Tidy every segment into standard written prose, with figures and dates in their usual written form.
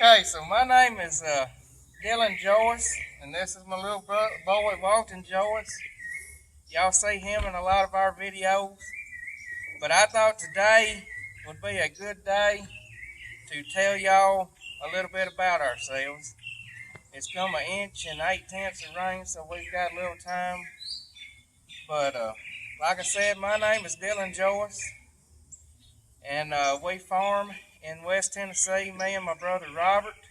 Okay, so my name is Dylan Joyce, and this is my little boy Walton Joyce. Y'all see him in a lot of our videos, but I thought today would be a good day to tell y'all a little bit about ourselves. It's come 1.8 inches of rain, so we've got a little time. But like I said, my name is Dylan Joyce, and we farm in West Tennessee, me and my brother Robert.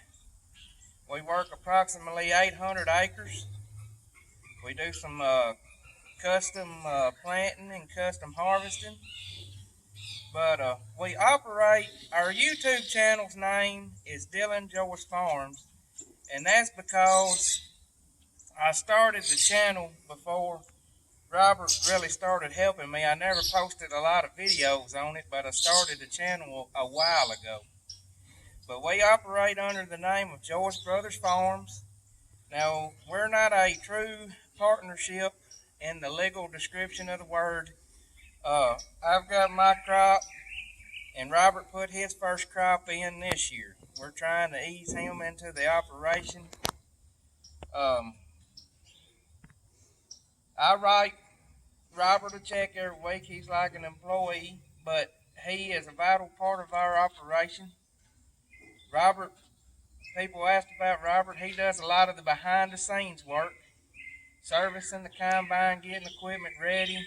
We work approximately 800 acres. We do some custom planting and custom harvesting. But we operate, our YouTube channel's name is Dylan Joyce Farms. And that's because I started the channel before Robert really started helping me. I never posted a lot of videos on it, but I started the channel a while ago. But we operate under the name of Joyce Brothers Farms. Now, we're not a true partnership in the legal description of the word. I've got my crop, and Robert put his first crop in this year. We're trying to ease him into the operation. I write Robert a check every week. He's like an employee, but he is a vital part of our operation. Robert, people asked about Robert. He does a lot of the behind the scenes work, servicing the combine, getting equipment ready.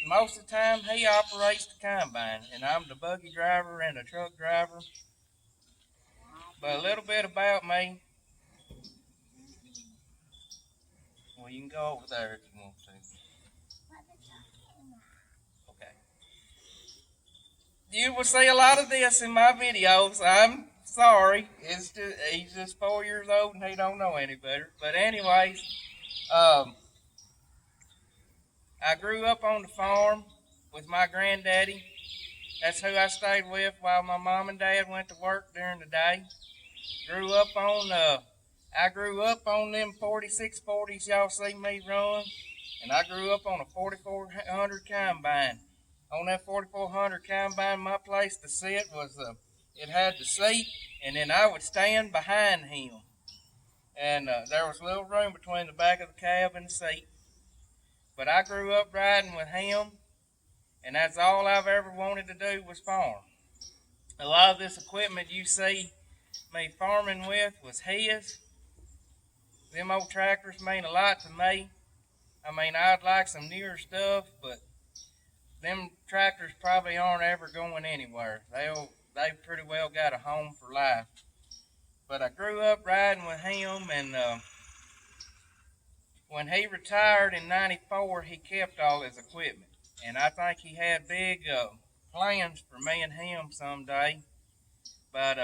Most of the time he operates the combine, and I'm the buggy driver and the truck driver. But a little bit about me. Well, you can go over there if you want to. Okay. You will see a lot of this in my videos. I'm sorry. He's just 4 years old and he don't know any better. But anyways, I grew up on the farm with my granddaddy. That's who I stayed with while my mom and dad went to work during the day. I grew up on them 4640s y'all see me run, and I grew up on a 4400 combine. On that 4400 combine, my place to sit was it had the seat, and then I would stand behind him, and there was a little room between the back of the cab and the seat. But I grew up riding with him, and that's all I've ever wanted to do was farm. A lot of this equipment you see me farming with was his. Them old tractors mean a lot to me. I mean, I'd like some newer stuff, but them tractors probably aren't ever going anywhere. They've pretty well got a home for life. But I grew up riding with him, and when he retired in '94, he kept all his equipment. And I think he had big plans for me and him someday. But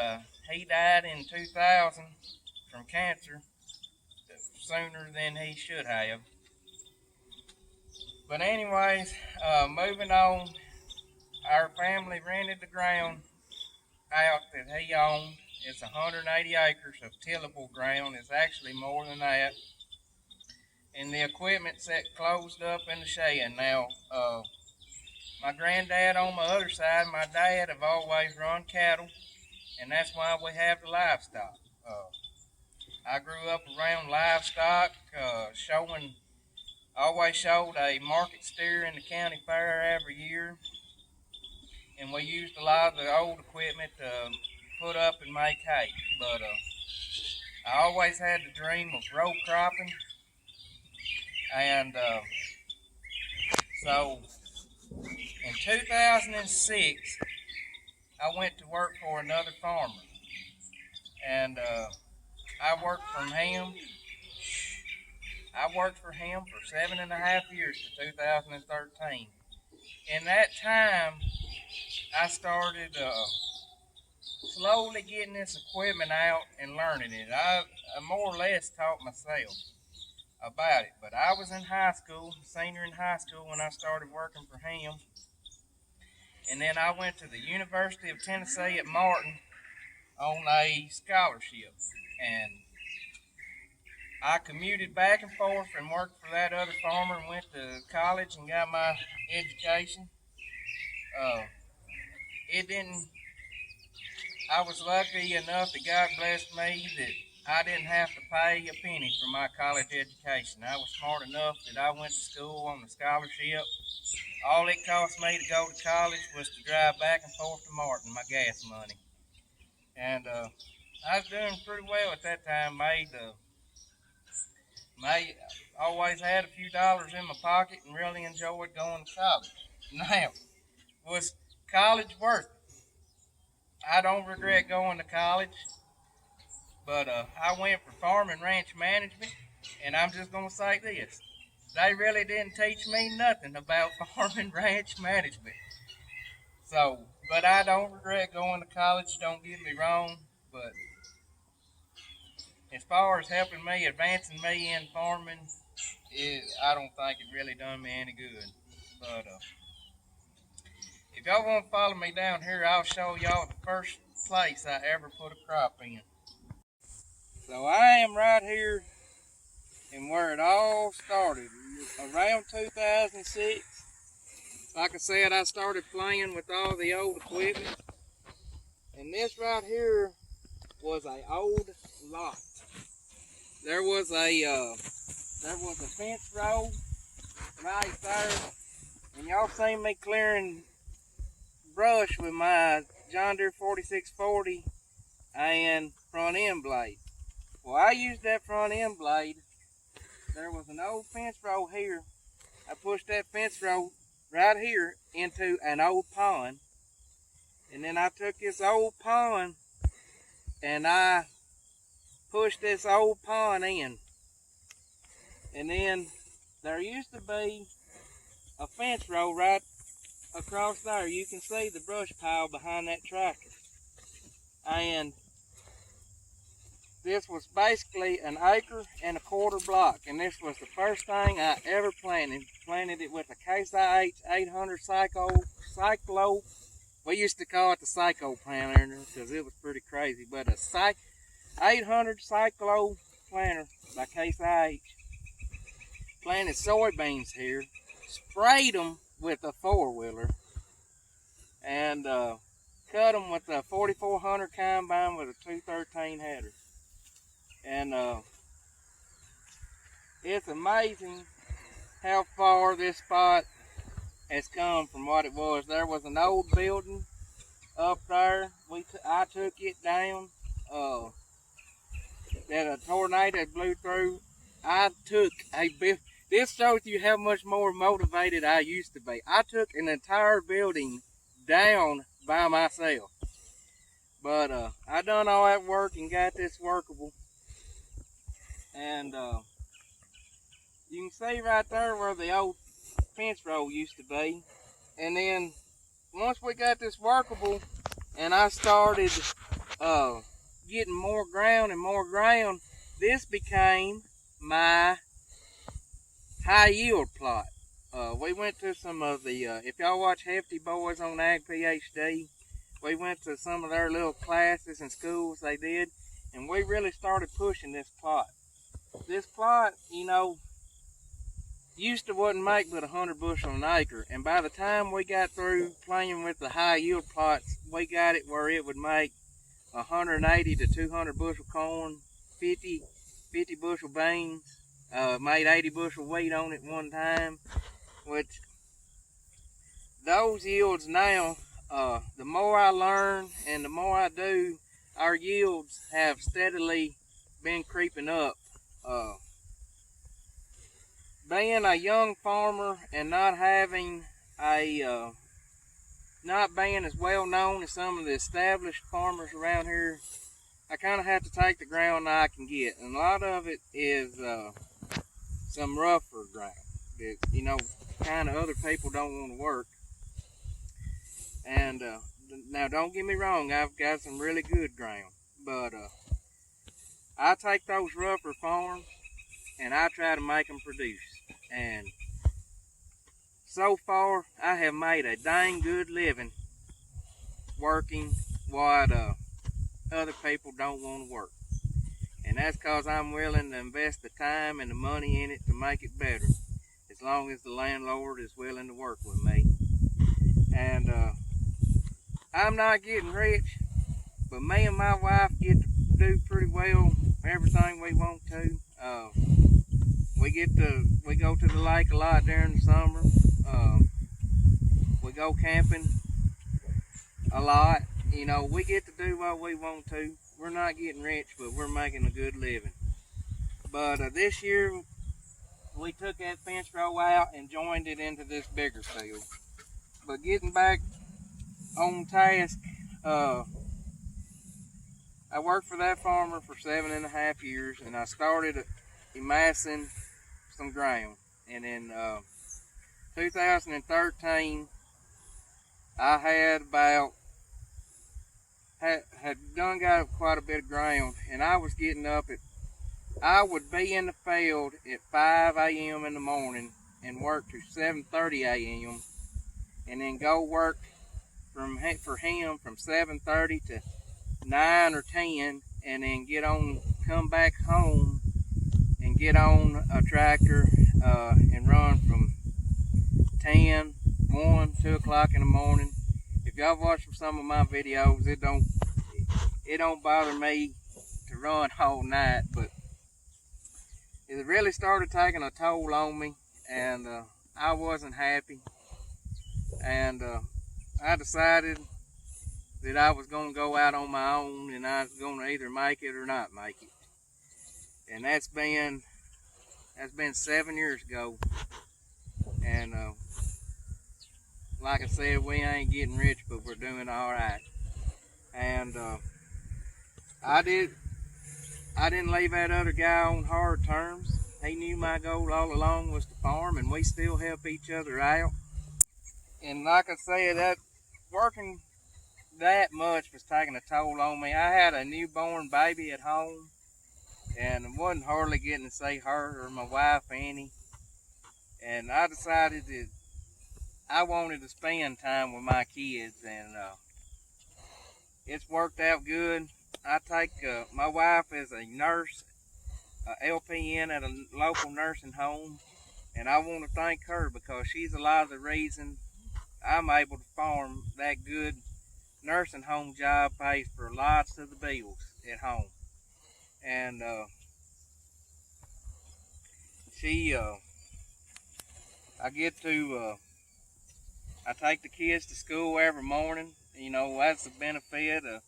he died in 2000 from cancer sooner than he should have. But anyways, moving on, our family rented the ground out that he owned. It's 180 acres of tillable ground. It's actually more than that. And the equipment set closed up in the shed. Now, my granddad on my other side, my dad have always run cattle, and that's why we have the livestock. I grew up around livestock, always showed a market steer in the county fair every year, and we used a lot of the old equipment to put up and make hay. But I always had the dream of row cropping, and so in 2006, I went to work for another farmer, and I worked for him for 7.5 years to 2013. In that time, I started slowly getting this equipment out and learning it. I more or less taught myself about it, but I was in high school, senior in high school, when I started working for him. And then I went to the University of Tennessee at Martin on a scholarship, and I commuted back and forth and worked for that other farmer and went to college and got my education. It didn't I was lucky enough that God blessed me that I didn't have to pay a penny for my college education. I was smart enough that I went to school on a scholarship. All it cost me to go to college was to drive back and forth to Martin, my gas money. And I was doing pretty well at that time. Always had a few dollars in my pocket and really enjoyed going to college. Now, was college worth it? I don't regret going to college, but I went for farm and ranch management, and I'm just going to say this. They really didn't teach me nothing about farm and ranch management. So, but I don't regret going to college, don't get me wrong, but as far as helping me, advancing me in farming, I don't think it really done me any good. But if y'all want to follow me down here, I'll show y'all the first place I ever put a crop in. So I am right here and where it all started, around 2006. Like I said, I started playing with all the old equipment. And this right here was an old lot. There was a fence row right there, and y'all seen me clearing brush with my John Deere 4640 and front end blade. Well, I used that front end blade. There was an old fence row here. I pushed that fence row right here into an old pond, and then I took this old pond and I pushed this old pond in. And then there used to be a fence row right across there. You can see the brush pile behind that tractor. And this was basically an 1.25 acre block. And this was the first thing I ever planted. Planted it with a Case IH 800 Cyclo. We used to call it the Psycho planter because it was pretty crazy. But a 800 Cyclo planter by Case IH. Planted soybeans here, sprayed them with a 4-wheeler, and cut them with a 4400 combine with a 213 header. And it's amazing how far this spot has come from what it was. There was an old building up there. I took it down. That a tornado blew through. I took a building. This shows you how much more motivated I used to be. I took an entire building down by myself. But I done all that work and got this workable. And you can see right there where the old fence row used to be. And then once we got this workable and I started getting more ground and more ground, this became my high yield plot. We went to some of the, if y'all watch Hefty Boys on Ag PhD, we went to some of their little classes and schools they did, and we really started pushing this plot. This plot, you know, used to wouldn't make but 100 bushel an acre, and by the time we got through playing with the high yield plots, we got it where it would make 180 to 200 bushel corn, 50 bushel beans, made 80 bushel wheat on it one time, which those yields now, the more I learn and the more I do, our yields have steadily been creeping up. Being a young farmer and not having a, not being as well known as some of the established farmers around here, I kind of have to take the ground I can get, and a lot of it is some rougher ground that, you know, kind of other people don't want to work. And now don't get me wrong, I've got some really good ground, but I take those rougher farms and I try to make them produce. And so far I have made a dang good living working what other people don't want to work. And that's because I'm willing to invest the time and the money in it to make it better, as long as the landlord is willing to work with me. And I'm not getting rich, but me and my wife get to do pretty well everything we want to. We go to the lake a lot during the summer. We go camping a lot. You know, we get to do what we want to. We're not getting rich, but we're making a good living. But this year, we took that fence row out and joined it into this bigger field. But getting back on task, I worked for that farmer for 7.5 years, and I started amassing some ground. And in 2013, I had done got quite a bit of ground, and I was getting up I would be in the field at 5 a.m. in the morning and work to 7:30 a.m. and then go work for him from 7:30 to 9 or 10, and then come back home and get on a tractor and run from 10, 1, 2 o'clock in the morning. If y'all watched some of my videos, it don't bother me to run all night, but it really started taking a toll on me, and I wasn't happy. And I decided that I was going to go out on my own, and I was going to either make it or not make it. And that's been 7 years ago. And like I said, we ain't getting rich, but we're doing all right. And I didn't leave that other guy on hard terms. He knew my goal all along was to farm, and we still help each other out. And like I said, that working that much was taking a toll on me. I had a newborn baby at home, and I wasn't hardly getting to see her or my wife Annie. And I decided that I wanted to spend time with my kids, and it's worked out good. I take my wife as a nurse, LPN at a local nursing home, and I want to thank her because she's a lot of the reason I'm able to farm that good. Nursing home job pays for lots of the bills at home, and I take the kids to school every morning. You know, that's the benefit of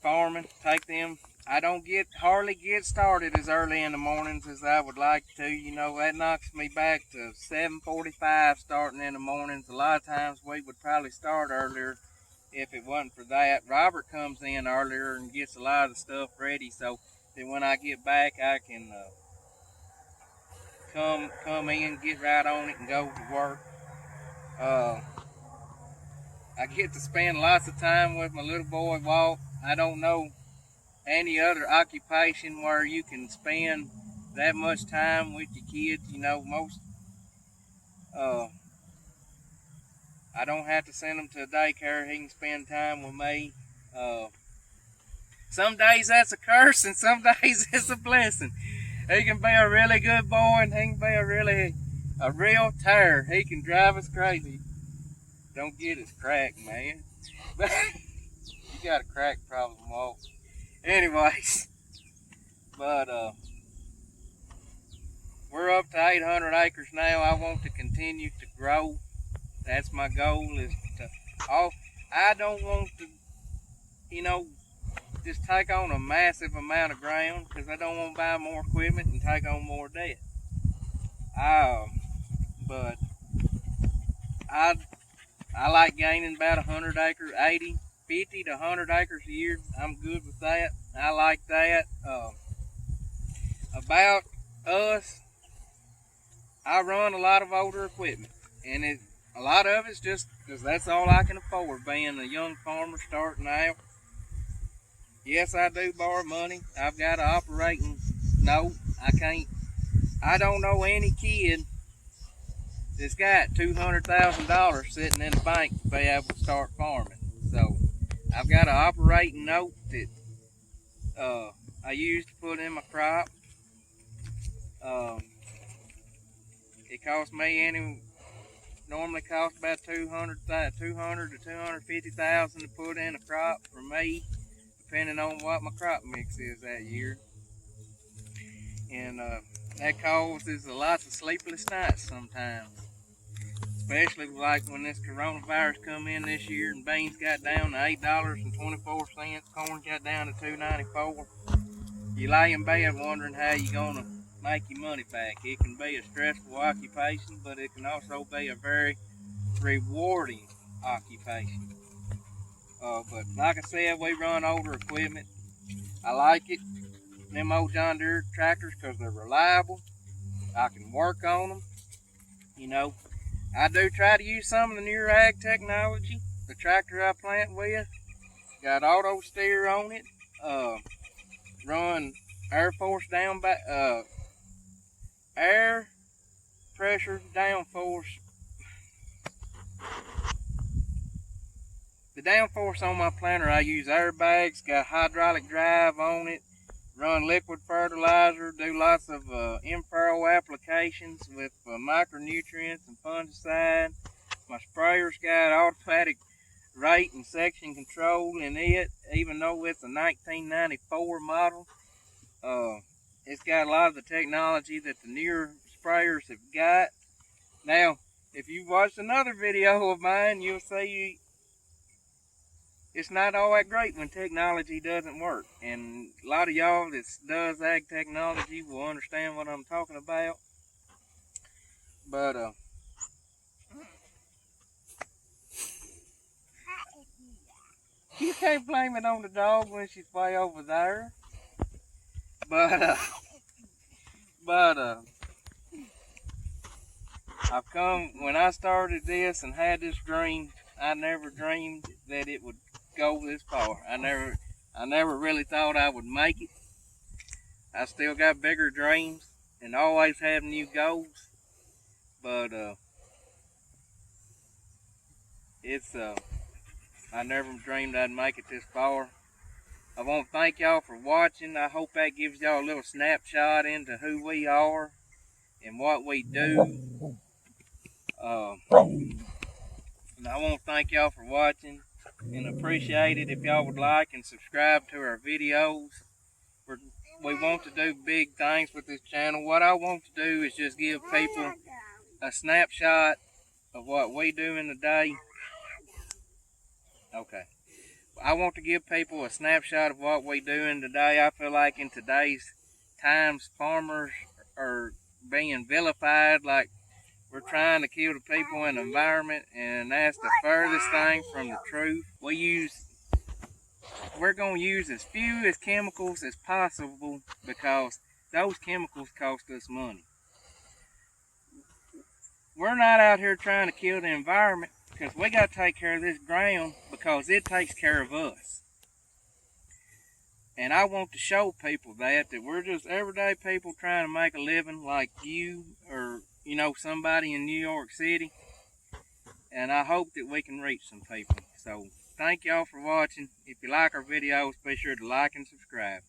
farming. Take them. I don't hardly get started as early in the mornings as I would like to. You know, that knocks me back to 7:45 starting in the mornings. A lot of times we would probably start earlier if it wasn't for that. Robert comes in earlier and gets a lot of the stuff ready so that when I get back I can come in, get right on it, and go to work. I get to spend lots of time with my little boy Walt. I don't know any other occupation where you can spend that much time with your kids. You know, I don't have to send him to a daycare. He can spend time with me. Some days that's a curse, and some days it's a blessing. He can be a really good boy, and he can be a real terror. He can drive us crazy. Don't get his crack, man. You got a crack problem, Walt. Anyways, but we're up to 800 acres now. I want to continue to grow. That's my goal. I don't want to, you know, just take on a massive amount of ground, because I don't want to buy more equipment and take on more debt. But I like gaining about 100 acres, 50 to 100 acres a year. I'm good with that. I like that. About us, I run a lot of older equipment, and a lot of it's just because that's all I can afford, being a young farmer starting out. Yes, I do borrow money. I've got an operating note. I don't know any kid that's got $200,000 sitting in the bank to be able to start farming. So I've got an operating note that I use to put in my crop. It cost me normally costs about $200 to $250,000 to put in a crop for me, depending on what my crop mix is that year. And that causes lots of sleepless nights sometimes. Especially like when this coronavirus come in this year and beans got down to $8.24, corn got down to $2.94. You lay in bed wondering how you're gonna make your money back. It can be a stressful occupation, but it can also be a very rewarding occupation. But like I said, we run older equipment. I like it. Them old John Deere tractors because they're reliable. I can work on them. You know, I do try to use some of the newer ag technology. The tractor I plant with got auto steer on it. Run air force down back, air pressure downforce. The downforce on my planter, I use airbags, got hydraulic drive on it, run liquid fertilizer, do lots of in-furrow applications with micronutrients and fungicide. My sprayer's got automatic rate and section control in it, even though it's a 1994 model. It's got a lot of the technology that the newer sprayers have got. Now, if you've watched another video of mine, you'll see it's not all that great when technology doesn't work. And a lot of y'all that does ag technology will understand what I'm talking about. But you can't blame it on the dog when she's way over there. But I've come, when I started this and had this dream, I never dreamed that it would go this far. I never really thought I would make it. I still got bigger dreams and always have new goals. But I never dreamed I'd make it this far. I want to thank y'all for watching. I hope that gives y'all a little snapshot into who we are and what we do. And I want to thank y'all for watching and appreciate it if y'all would like and subscribe to our videos. We want to do big things with this channel. What I want to do is just give people a snapshot of what we do in the day. Okay. I want to give people a snapshot of what we do in the day. I feel like in today's times, farmers are being vilified like we're trying to kill the people in the environment, and that's the furthest thing from the truth. We're going to use as few as chemicals as possible because those chemicals cost us money. We're not out here trying to kill the environment because we got to take care of this ground because it takes care of us. And I want to show people that we're just everyday people trying to make a living like you or, you know, somebody in New York City. And I hope that we can reach some people. So thank y'all for watching. If you like our videos, be sure to like and subscribe.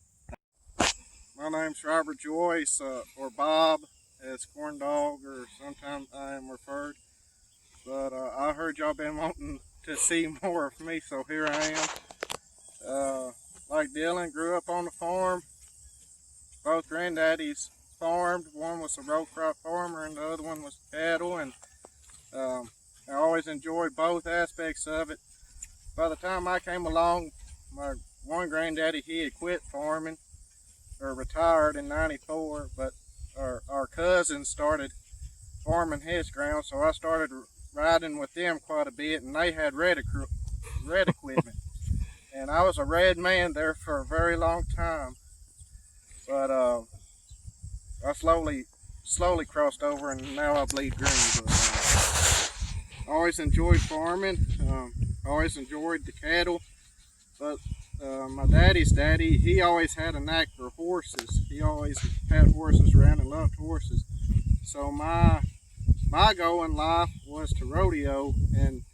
My name's Robert Joyce, or Bob, as Corn Dog, or sometimes I am referred. But I heard y'all been wanting to see more of me, so here I am. Like Dylan, grew up on the farm. Both granddaddies farmed. One was a row crop farmer and the other one was cattle, and I always enjoyed both aspects of it. By the time I came along, my one granddaddy, he had quit farming or retired in '94, but our cousin started farming his ground, so I started riding with them quite a bit, and they had red equipment. And I was a red man there for a very long time, but I slowly crossed over, and now I bleed green. But I always enjoyed farming. Always enjoyed the cattle, but my daddy's daddy, he always had a knack for horses. He always had horses around and loved horses. So my goal in life was to rodeo, and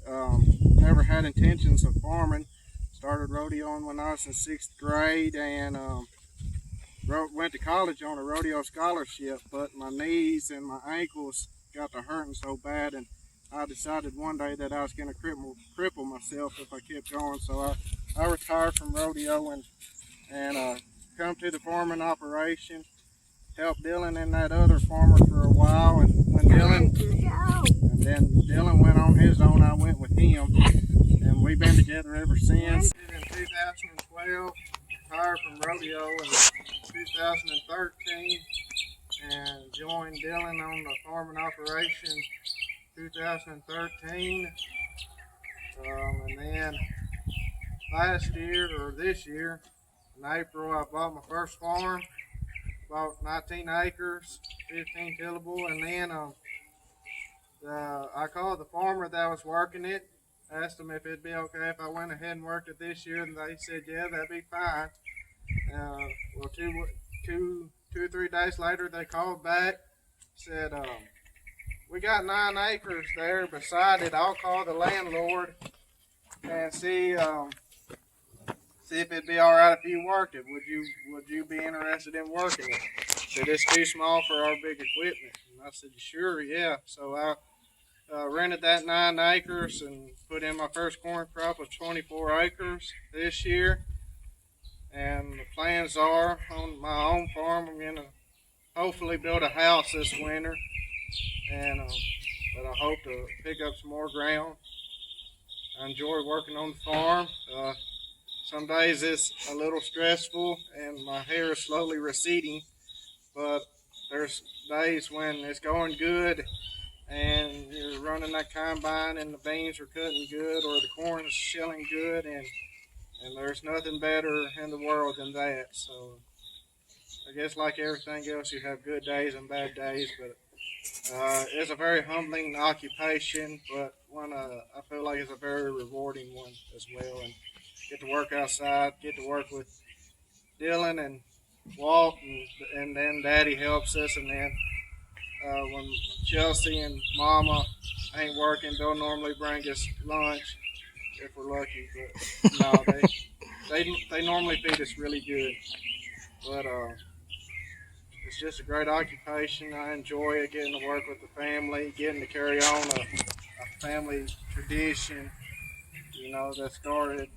never had intentions of farming. Started rodeoing when I was in 6th grade, and went to college on a rodeo scholarship, but my knees and my ankles got to hurting so bad, and I decided one day that I was going to cripple myself if I kept going. So I retired from rodeo and come to the farming operation. Helped Dylan and that other farmer for a while, and then Dylan went on his own. I went with him, and we've been together ever since. In 2012, retired from rodeo in 2013, and joined Dylan on the farming operation 2013. And then last year, or this year, in April, I bought my first farm. About 19 acres, 15 tillable, and then I called the farmer that was working it, asked them if it'd be okay if I went ahead and worked it this year, and they said, yeah, that'd be fine. Well, two or 3 days later, they called back, said, we got 9 acres there beside it. I'll call the landlord and see if it'd be all right if you worked it. Would you be interested in working it? Said it's too small for our big equipment. And I said, sure, yeah. So I rented that 9 acres and put in my first corn crop of 24 acres this year. And the plans are on my own farm, I'm gonna hopefully build a house this winter, and but I hope to pick up some more ground. I enjoy working on the farm. Some days it's a little stressful and my hair is slowly receding, but there's days when it's going good and you're running that combine and the beans are cutting good or the corn is shelling good, and there's nothing better in the world than that. So I guess like everything else, you have good days and bad days, but it's a very humbling occupation, but one I feel like it's a very rewarding one as well. And get to work outside, get to work with Dylan and Walt, and then Daddy helps us. And then when Chelsea and Mama ain't working, they'll normally bring us lunch if we're lucky. But no, they normally feed us really good. But it's just a great occupation. I enjoy it, getting to work with the family, getting to carry on a family tradition, that started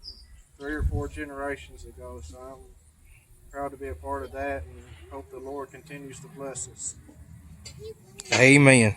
3 or 4 generations ago. So I'm proud to be a part of that and hope the Lord continues to bless us. Amen.